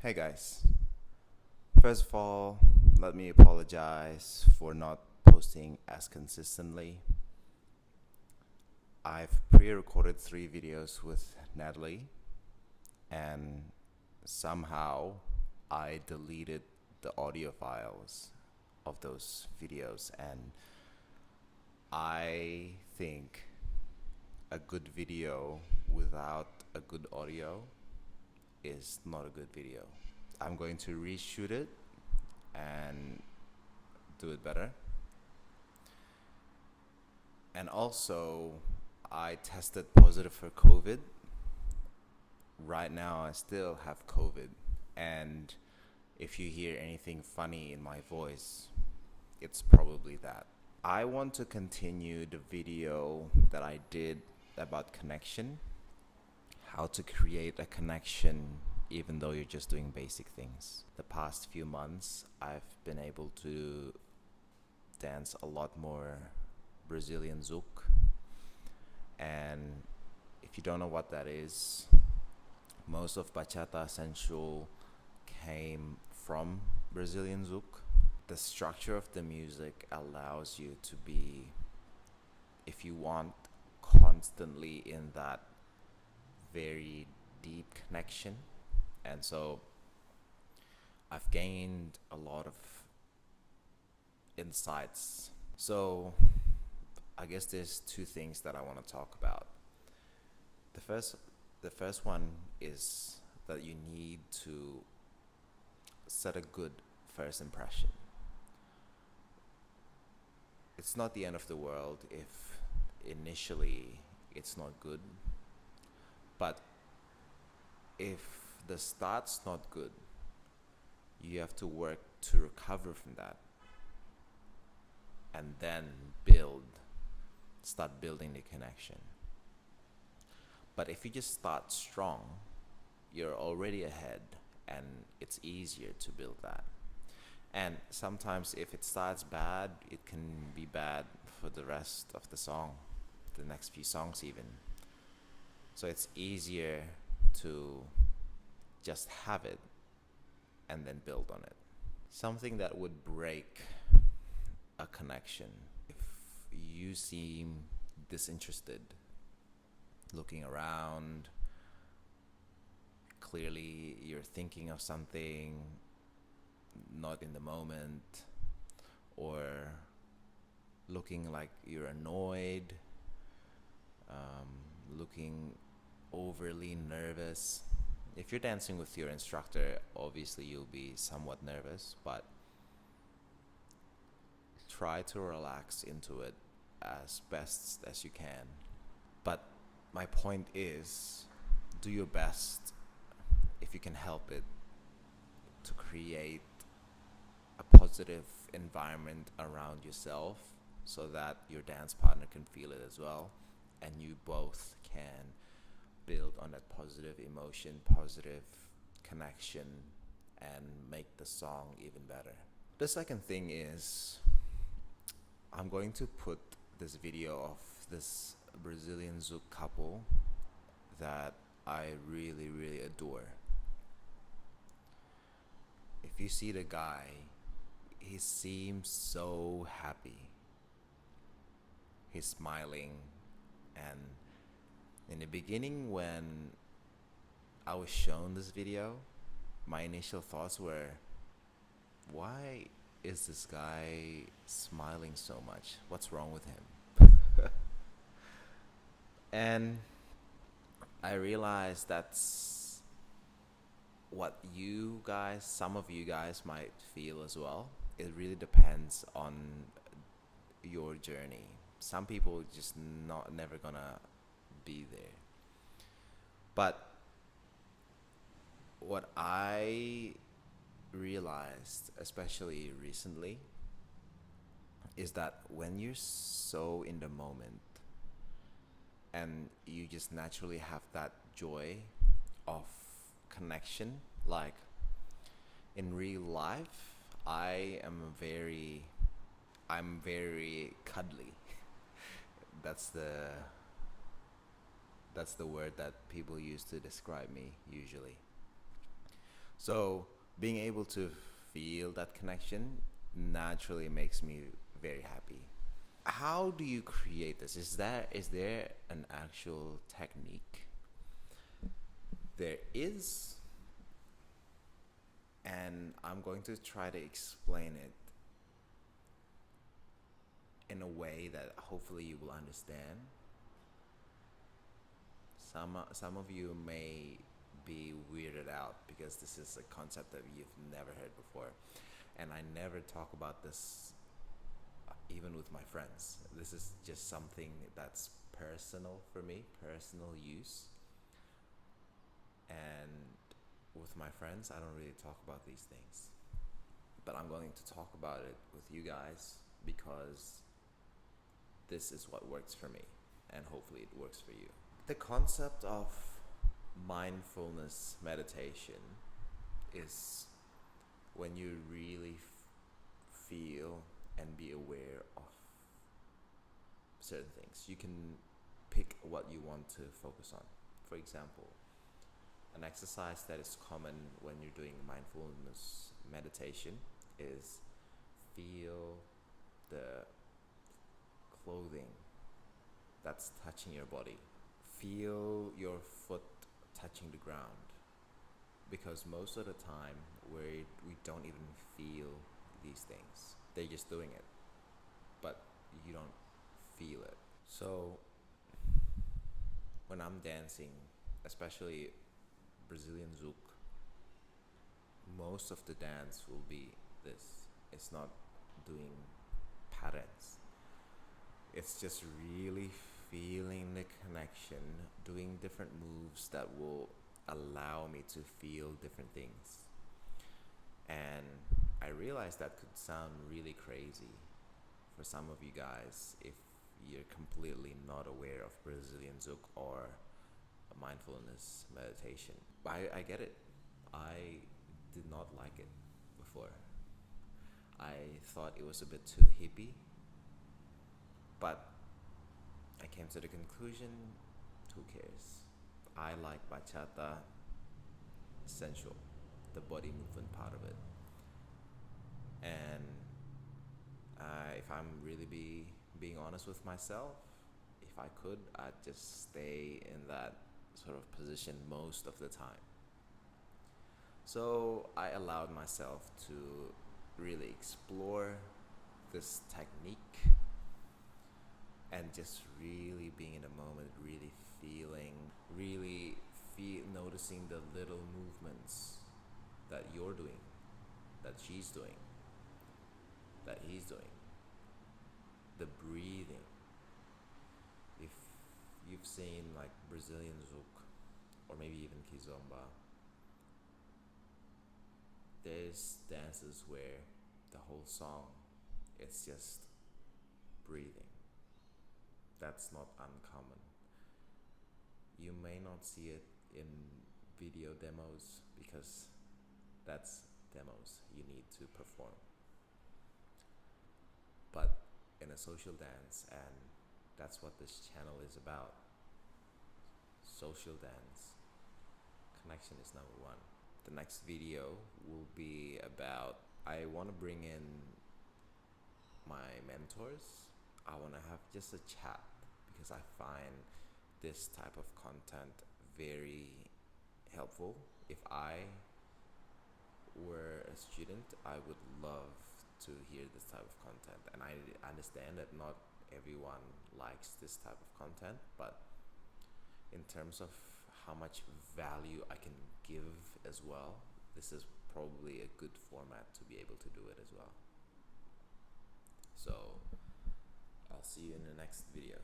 Hey guys, first of all, let me apologize for not posting as consistently. I've pre recorded 3 videos with Natalie, and somehow I deleted the audio files of those videos, and I think a good video without a good audio is not a good video. I'm going to reshoot it and do it better. And also, I tested positive for COVID. Right now, I still have COVID. And if you hear anything funny in my voice, it's probably that. I want to continue the video that I did about connection, how to create a connection even though you're just doing basic things. The past few months, I've been able to dance a lot more Brazilian Zouk. And if you don't know what that is, most of Bachata Sensual came from Brazilian Zouk. The structure of the music allows you to be, if you want, constantly in that very deep connection. And so I've gained a lot of insights. So I guess there's 2 things that I want to talk about. The first the first one is that you need to set a good first impression. It's not the end of the world if initially it's not good, but if the start's not good, you have to work to recover from that and then start building the connection. But if you just start strong, you're already ahead and it's easier to build that. And sometimes if it starts bad, it can be bad for the rest of the song, the next few songs even. So it's easier to just have it and then build on it. Something that would break a connection. If you seem disinterested, looking around, clearly you're thinking of something, not in the moment, or looking like you're annoyed, looking overly nervous. If you're dancing with your instructor, obviously you'll be somewhat nervous, but try to relax into it as best as you can. But my point is, do your best, if you can help it, to create a positive environment around yourself so that your dance partner can feel it as well, and you both can build on that positive emotion, positive connection, and make the song even better. The second thing is, I'm going to put this video of this Brazilian Zouk couple that I really, really adore. If you see the guy, he seems so happy. He's smiling, and in the beginning, when I was shown this video, my initial thoughts were, why is this guy smiling so much? What's wrong with him? And I realized that's what some of you guys might feel as well. It really depends on your journey. Some people just never gonna be there. But what I realized, especially recently, is that when you're so in the moment and you just naturally have that joy of connection, like in real life, I'm very cuddly. that's the that's the word that people use to describe me usually. So being able to feel that connection naturally makes me very happy. How do you create this? Is there an actual technique? There is, and I'm going to try to explain it in a way that hopefully you will understand. Some of you may be weirded out because this is a concept that you've never heard before, and I never talk about this even with my friends. This is just something that's personal for me, personal use, and with my friends, I don't really talk about these things. But I'm going to talk about it with you guys because this is what works for me, and hopefully it works for you. The concept of mindfulness meditation is when you really feel and be aware of certain things. You can pick what you want to focus on. For example, an exercise that is common when you're doing mindfulness meditation is feel the clothing that's touching your body. Feel your foot touching the ground. Because most of the time we don't even feel these things. They're just doing it, but you don't feel it. So when I'm dancing, especially Brazilian zouk, most of the dance will be this. It's not doing patterns. It's just really feeling the connection, doing different moves that will allow me to feel different things. And I realize that could sound really crazy for some of you guys if you're completely not aware of Brazilian zouk or mindfulness meditation. I get it. I did not like it before. I thought it was a bit too hippie, but I came to the conclusion, who cares? I like bachata, sensual, the body movement part of it. And if I'm really being honest with myself, if I could, I'd just stay in that sort of position most of the time. So I allowed myself to really explore this technique and just really being in the moment, really feeling, noticing the little movements that you're doing, that she's doing, that he's doing, the breathing. If you've seen like Brazilian zouk or maybe even kizomba, there's dances where the whole song it's just breathing. That's not uncommon. You may not see it in video demos because that's demos you need to perform. But in a social dance, and that's what this channel is about, social dance, connection is number one. The next video will be about, I want to bring in my mentors. I want to have just a chat because I find this type of content very helpful. If I were a student, I would love to hear this type of content, and I understand that not everyone likes this type of content, but in terms of how much value I can give as well, this is probably a good format to be able to do it as well. So I'll see you in the next video.